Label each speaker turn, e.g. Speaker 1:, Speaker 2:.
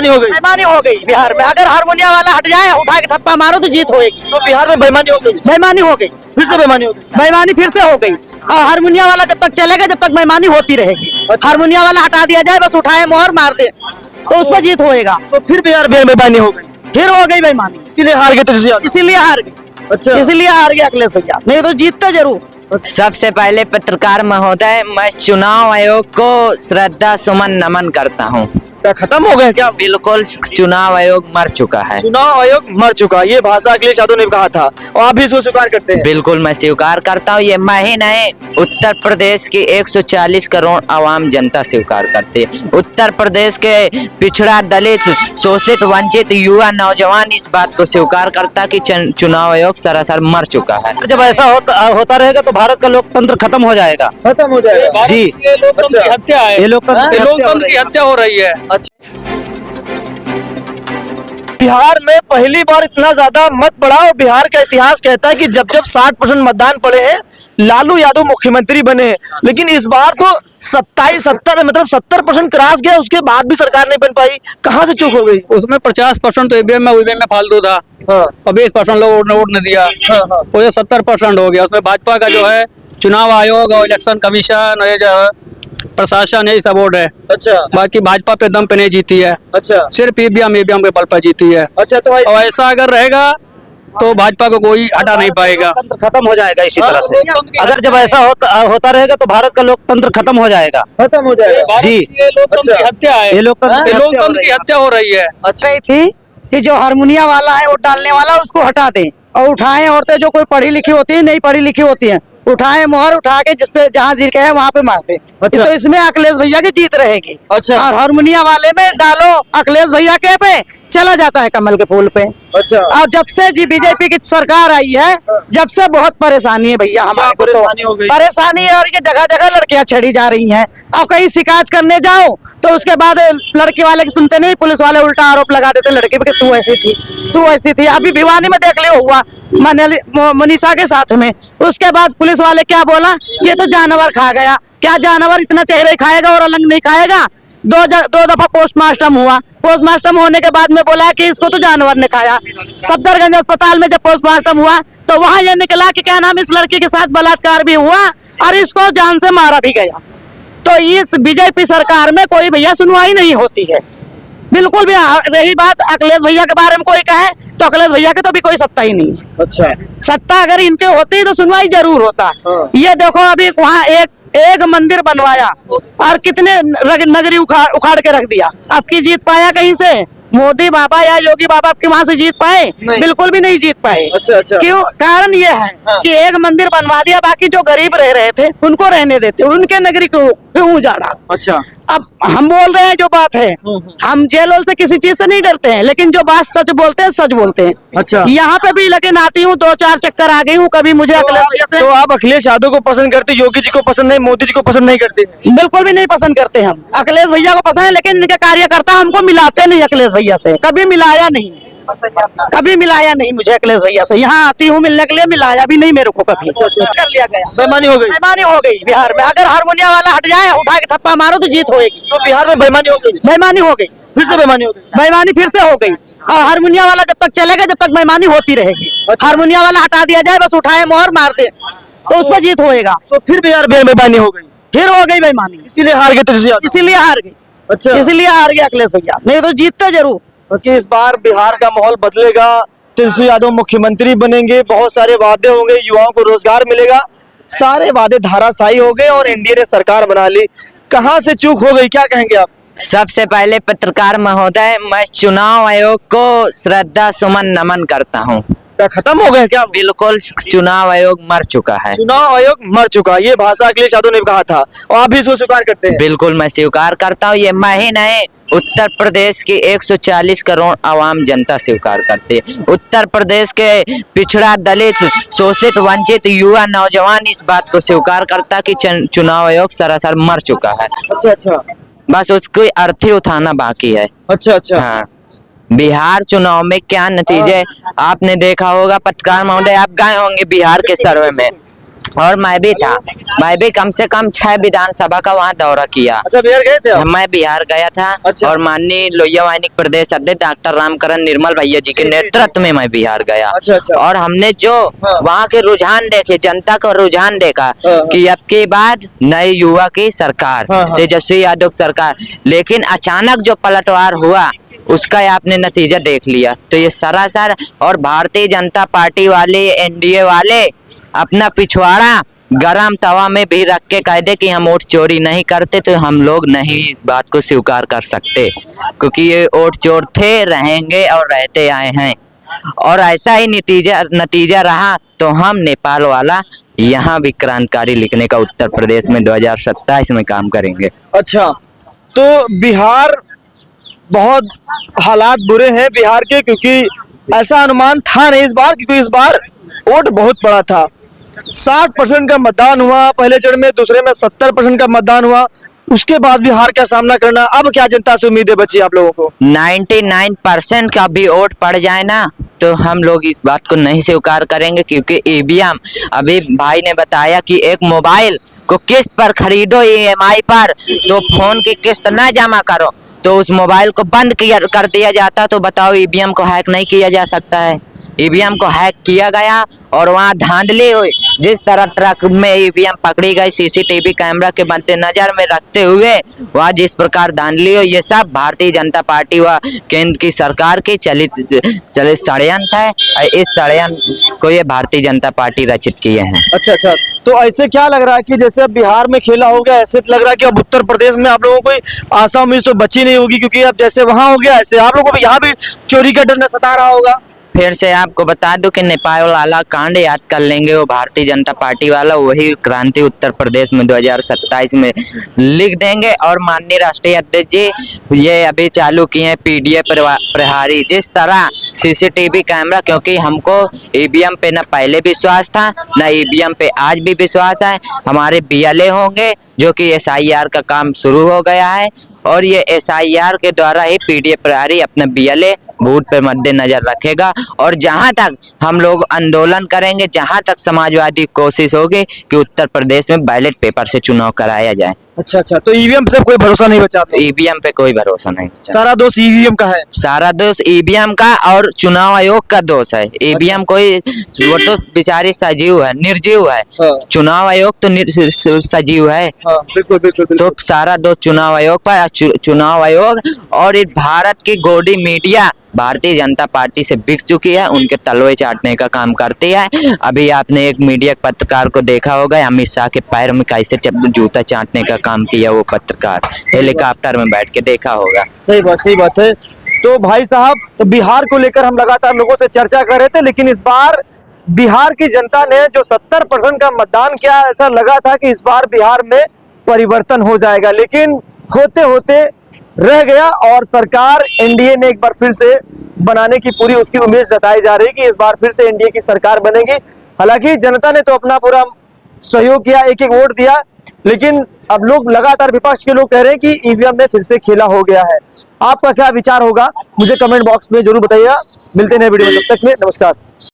Speaker 1: बेईमानी हो गई।
Speaker 2: बेईमानी हो गई बिहार में। अगर हारमोनिया वाला हट जाए, उठा के थप्पा मारो तो जीत होगी।
Speaker 1: तो बिहार में बेईमानी हो गई,
Speaker 2: बेईमानी हो गई,
Speaker 1: फिर से बेईमानी हो गई।
Speaker 2: बेईमानी फिर से हो गई। और हारमोनिया वाला जब तक चलेगा, जब तक बेईमानी होती रहेगी। हारमोनिया वाला हटा दिया जाए, बस उठाए मोहर मार दे तो उस पर जीत होएगा।
Speaker 1: तो फिर बिहार में बेईमानी हो गई,
Speaker 2: फिर हो गई बेईमानी,
Speaker 1: इसीलिए हार गए तेजस्वी यादव।
Speaker 2: इसीलिए हार गई।
Speaker 1: अच्छा,
Speaker 2: इसीलिए हार गया अखिलेश भैया, नहीं तो जीतते जरूर।
Speaker 3: सबसे पहले पत्रकार महोदय, मैं चुनाव आयोग को श्रद्धा सुमन नमन करता हूँ।
Speaker 1: क्या खत्म हो गए क्या?
Speaker 3: बिल्कुल, चुनाव आयोग मर चुका है।
Speaker 1: चुनाव आयोग मर चुका, ये भाषा अखिलेश यादव ने कहा था और आप भी इसको स्वीकार करते हैं?
Speaker 3: बिल्कुल मैं स्वीकार करता हूँ। ये मैं ही नहीं, उत्तर प्रदेश की 140 करोड़ आवाम जनता स्वीकार करती है। उत्तर प्रदेश के पिछड़ा, दलित, शोषित, वंचित युवा नौजवान इस बात को स्वीकार करता कि चुनाव आयोग सरासर मर चुका है।
Speaker 2: जब ऐसा होता रहेगा तो भारत का लोकतंत्र खत्म हो जाएगा।
Speaker 1: खत्म हो जाएगा
Speaker 2: जी,
Speaker 1: ये लोकतंत्र की हत्या है।
Speaker 2: ये
Speaker 1: लोकतंत्र की हत्या हो रही है। अच्छा, बिहार में पहली बार इतना ज्यादा मत पड़ा और बिहार का इतिहास कहता है कि जब जब 60% मतदान पड़े हैं, लालू यादव मुख्यमंत्री बने हैं। लेकिन इस बार तो 70% क्रॉस गया, उसके बाद भी सरकार नहीं बन पाई। कहाँ से चूक हो गई?
Speaker 4: उसमें 50% तो ईवीएम में फालतू था और 20% लोग वोट नहीं दिया। वो 70% हो गया। उसमें भाजपा का जो है चुनाव आयोग और इलेक्शन कमीशन और ये जो है प्रशासन, यही सब वोट है।
Speaker 1: अच्छा,
Speaker 4: बाकी भाजपा पे दम पे नहीं जीती है,
Speaker 1: अच्छा,
Speaker 4: सिर्फ ईवीएम के बल पर जीती है।
Speaker 1: अच्छा। तो
Speaker 4: और ऐसा अगर रहेगा तो भाजपा को कोई हटा नहीं पाएगा।
Speaker 2: खत्म हो जाएगा इसी तरह से। अगर जब ऐसा होता रहेगा तो भारत का लोकतंत्र खत्म हो जाएगा।
Speaker 1: खत्म हो जाएगा
Speaker 2: जी,
Speaker 4: ये लोकतंत्र की हत्या है।
Speaker 2: ये
Speaker 4: लोकतंत्र की हत्या हो रही है।
Speaker 2: अच्छा थी कि जो हारमोनिया वाला है, वोट डालने वाला, उसको हटा दें और उठाएं औरतें जो कोई पढ़ी लिखी होती है, नहीं पढ़ी लिखी होती है, उठाएं मोहर, उठा के जिसपे जहाँ दिल है वहाँ पे मारते।
Speaker 1: अच्छा।
Speaker 2: तो इसमें अखिलेश भैया की जीत रहेगी।
Speaker 1: अच्छा।
Speaker 2: और हारमोनिया वाले में डालो अखिलेश भैया के पे, चला जाता है कमल के फूल पे।
Speaker 1: अच्छा,
Speaker 2: और जब से जी बीजेपी की सरकार आई है, जब से बहुत परेशानी है भैया हमारे को। तो
Speaker 1: परेशानी हो गई?
Speaker 2: परेशानी है, और ये जगह जगह लड़कियां छेड़ी जा रही हैं। और कहीं शिकायत करने जाओ तो उसके बाद लड़के वाले की सुनते नहीं, पुलिस वाले उल्टा आरोप लगा देते लड़के पे कि तू ऐसी थी, तू ऐसी थी। अभी भिवानी में देख लियो हुआ मनीषा के साथ में। उसके बाद पुलिस वाले क्या बोला, ये तो जानवर खा गया। क्या जानवर इतना चेहरे खाएगा और अलग नहीं खाएगा? दो दफा पोस्टमार्टम हुआ। पोस्टमार्टम होने के बाद में बोला कि इसको तो जानवर ने खाया। सफदरगंज अस्पताल में जब पोस्टमार्टम हुआ तो वहां यह निकला कि क्या नाम, इस लड़की के साथ बलात्कार भी हुआ और इसको जान से मारा भी गया। तो इस बीजेपी सरकार में कोई भैया सुनवाई नहीं होती है बिल्कुल भी। रही बात अखिलेश भैया के बारे में कोई कहे तो अखिलेश भैया के तो भी कोई सत्ता ही नहीं।
Speaker 1: अच्छा,
Speaker 2: सत्ता अगर इनके होती तो सुनवाई जरूर होता। ये देखो अभी वहाँ एक मंदिर बनवाया और कितने नगरी उखाड़ के रख दिया। आपकी जीत पाया कहीं से? मोदी बाबा या योगी बाबा आपके वहाँ से जीत पाए? बिल्कुल भी नहीं जीत पाए।
Speaker 1: अच्छा, अच्छा।
Speaker 2: क्यों? कारण ये है कि एक मंदिर बनवा दिया, बाकी जो गरीब रह रहे थे उनको रहने देते, उनके नगरी क्यों उजाड़ा?
Speaker 1: अच्छा।
Speaker 2: अब हम बोल रहे हैं जो बात है, हम जेल से किसी चीज से नहीं डरते हैं, लेकिन जो बात सच बोलते हैं सच बोलते हैं।
Speaker 1: अच्छा।
Speaker 2: यहाँ पे भी लेकिन आती हूँ, 2-4 चक्कर आ गई हूँ। कभी मुझे
Speaker 1: तो आप अखिलेश यादव को पसंद करते, योगी जी को पसंद नहीं, मोदी जी को पसंद नहीं करते?
Speaker 2: बिल्कुल भी नहीं पसंद करते हम। अखिलेश भैया को पसंद है, लेकिन इनके कार्यकर्ता हमको मिलाते नहीं अखिलेश भैया से। कभी मिलाया नहीं, कभी मिलाया नहीं मुझे अखिलेश भैया से। यहाँ आती हूँ मिलने के लिए, मिलाया भी नहीं मेरे को कभी। कर लिया गया,
Speaker 1: बेईमानी हो गई,
Speaker 2: बेईमानी हो गई बिहार में। अगर हारमोनिया वाला हट जाए, उठा के थप्पा मारो तो जीत होगी।
Speaker 1: तो बिहार में बेईमानी हो गई,
Speaker 2: बेईमानी हो गई,
Speaker 1: फिर से बेईमानी हो गई।
Speaker 2: बेईमानी फिर से हो गई। और हारमोनिया वाला जब तक चलेगा, जब तक बेईमानी होती रहेगी। हारमोनिया वाला हटा दिया जाए, बस उठाए मोहर मार दे तो उस पर जीत होएगा।
Speaker 1: तो फिर बिहार में बेईमानी हो गई,
Speaker 2: फिर हो गई बेईमानी,
Speaker 1: इसीलिए हार गए तेजस्वी यादव।
Speaker 2: इसीलिए हार गई।
Speaker 1: अच्छा,
Speaker 2: इसीलिए हार गया अखिलेश भैया, नहीं तो जीतते जरूर।
Speaker 1: कि इस बार बिहार का माहौल बदलेगा, तेजस्वी यादव मुख्यमंत्री बनेंगे, बहुत सारे वादे होंगे, युवाओं को रोजगार मिलेगा। सारे वादे धाराशायी हो गए और एनडीए ने सरकार बना ली। कहाँ से चूक हो गई, क्या कहेंगे आप?
Speaker 3: सबसे पहले पत्रकार महोदय, मैं चुनाव आयोग को श्रद्धा सुमन नमन करता हूँ।
Speaker 1: क्या खत्म हो गए क्या?
Speaker 3: बिल्कुल, चुनाव आयोग मर चुका है।
Speaker 1: चुनाव आयोग मर चुका, ये भाषा अखिलेश यादव ने कहा था और आप भी इसको स्वीकार करते हैं?
Speaker 3: बिल्कुल मैं स्वीकार करता हूँ। ये मैं ही नहीं, उत्तर प्रदेश की 140 करोड़ आवाम जनता स्वीकार करती है। उत्तर प्रदेश के पिछड़ा, दलित, शोषित, वंचित युवा नौजवान इस बात को स्वीकार करता कि चुनाव आयोग सरासर मर चुका है।
Speaker 1: अच्छा, अच्छा।
Speaker 3: बस उसकी अर्थी उठाना बाकी है।
Speaker 1: अच्छा, अच्छा।
Speaker 3: हाँ, बिहार चुनाव में क्या नतीजे आपने देखा होगा। पत्रकार महोदय, आप गए होंगे बिहार के सर्वे में, और मैं भी कम से कम 6 विधानसभा का वहाँ दौरा किया।
Speaker 1: अच्छा, बिहार गए थे आप?
Speaker 3: मैं बिहार गया था।
Speaker 1: अच्छा।
Speaker 3: और माननीय लोहिया वाहिनी प्रदेश अध्यक्ष डॉक्टर रामकरण निर्मल भैया जी के नेतृत्व में मैं बिहार गया।
Speaker 1: अच्छा, अच्छा।
Speaker 3: और हमने जो
Speaker 1: हाँ।
Speaker 3: वहाँ के रुझान देखे, जनता का रुझान देखा
Speaker 1: हाँ।
Speaker 3: कि अब के बाद नए युवा की सरकार,
Speaker 1: हाँ, हाँ।
Speaker 3: तेजस्वी यादव सरकार, लेकिन अचानक जो पलटवार हुआ उसका आपने नतीजा देख लिया। तो ये सरासर, और भारतीय जनता पार्टी वाले, एनडीए वाले अपना पिछवाड़ा गरम तवा में भी रख के कह दे कि हम वोट चोरी नहीं करते, तो हम लोग नहीं इस बात को स्वीकार कर सकते, क्योंकि ये वोट चोर थे, रहेंगे और रहते आए हैं। और ऐसा ही नतीजा रहा तो हम नेपाल वाला यहाँ भी क्रांतिकारी लिखने का उत्तर प्रदेश में 2027 में काम करेंगे।
Speaker 1: अच्छा, तो बिहार बहुत हालात बुरे हैं बिहार के, क्योंकि ऐसा अनुमान था नहीं इस बार, क्योंकि इस बार वोट बहुत बड़ा था। 60% का मतदान हुआ पहले चरण में, दूसरे में 70% का मतदान हुआ। उसके बाद भी हार का सामना करना, अब क्या जनता से उम्मीदें बची आप लोगों को?
Speaker 3: 99% का भी वोट पड़ जाए ना तो हम लोग इस बात को नहीं स्वीकार करेंगे, क्योंकि ईवीएम, अभी भाई ने बताया कि एक मोबाइल को किस्त पर खरीदो EMI पर, तो फोन की किस्त ना जमा करो तो उस मोबाइल को बंद कर दिया जाता। तो बताओ, ईवीएम को हैक नहीं किया जा सकता है? ईवीएम को हैक किया गया और वहाँ धांधली हुई। जिस तरह ट्रक में ईवीएम पकड़ी गई, सीसीटीवी कैमरा के मद्देनजर में रखते हुए वहाँ जिस प्रकार धांधली हुई, ये सब भारतीय जनता पार्टी व केंद्र की सरकार के चलित षड्यंत्र है। इस षड्यंत्र को ये भारतीय जनता पार्टी रचित किए हैं।
Speaker 1: अच्छा, अच्छा। तो ऐसे क्या लग रहा है कि जैसे अब बिहार में खेला हो गया, ऐसे लग रहा है कि अब उत्तर प्रदेश में आप लोगों को कोई आशा उम्मीद तो बची नहीं होगी, क्योंकि अब जैसे वहां हो गया ऐसे आप लोगों को भी यहाँ भी चोरी का डर न सता रहा होगा।
Speaker 3: फिर से आपको बता दूं कि नेपाल वाला कांड याद कर लेंगे, वो भारतीय जनता पार्टी वाला वही क्रांति उत्तर प्रदेश में 2027 में लिख देंगे। और माननीय राष्ट्रीय अध्यक्ष जी ये अभी चालू किए हैं पीडीए प्रहारी, जिस तरह सीसीटीवी कैमरा, क्योंकि हमको ईवीएम पे न पहले विश्वास था न ईवीएम पे आज भी विश्वास है। हमारे बीएलए होंगे जो कि SIR का काम शुरू हो गया है, और ये SIR के द्वारा ही पीडीए प्रहारी अपना बीएलए बूथ पे मद्देनजर रखेगा। और जहां तक हम लोग आंदोलन करेंगे, जहां तक समाजवादी कोशिश होगी कि उत्तर प्रदेश में बैलेट पेपर से चुनाव कराया जाए।
Speaker 1: अच्छा, अच्छा। तो ईवीएम पे कोई भरोसा नहीं बचा?
Speaker 3: ईवीएम पे कोई भरोसा नहीं बचा।
Speaker 1: सारा दोष ईवीएम का है?
Speaker 3: सारा दोष ईवीएम का और चुनाव आयोग का दोष है। ईवीएम कोई, वो तो बेचारी सजीव है, निर्जीव है।
Speaker 1: हाँ।
Speaker 3: चुनाव आयोग तो सजीव है।
Speaker 1: हाँ, बिल्कुल, बिल्कुल, बिल्कुल।
Speaker 3: तो सारा दोष चुनाव आयोग पर। चुनाव आयोग और इस भारत की गोदी मीडिया भारतीय जनता पार्टी से बिक चुकी है, उनके तलवे चाटने का काम करती है। अभी आपने एक मीडिया पत्रकार को देखा होगा, अमित शाह के पैर में कैसे जूता चाटने का काम किया वो पत्रकार, हेलीकॉप्टर में बैठ के देखा होगा।
Speaker 1: सही बात है। तो भाई साहब, तो बिहार को लेकर हम लगातार लोगों से चर्चा कर रहे थे, लेकिन इस बार बिहार की जनता ने जो 70% का मतदान किया, ऐसा लगा था कि इस बार बिहार में परिवर्तन हो जाएगा, लेकिन होते होते रह गया। और सरकार एनडीए ने एक बार फिर से बनाने की पूरी उसकी उम्मीद जताई जा रही है कि इस बार फिर से एनडीए की सरकार बनेगी। हालांकि जनता ने तो अपना पूरा सहयोग किया, एक एक वोट दिया, लेकिन अब लोग लगातार, विपक्ष के लोग कह रहे हैं कि ईवीएम में फिर से खेला हो गया है। आपका क्या विचार होगा मुझे कमेंट बॉक्स में जरूर बताइएगा। मिलते हैं वीडियो में, तब तक के लिए नमस्कार।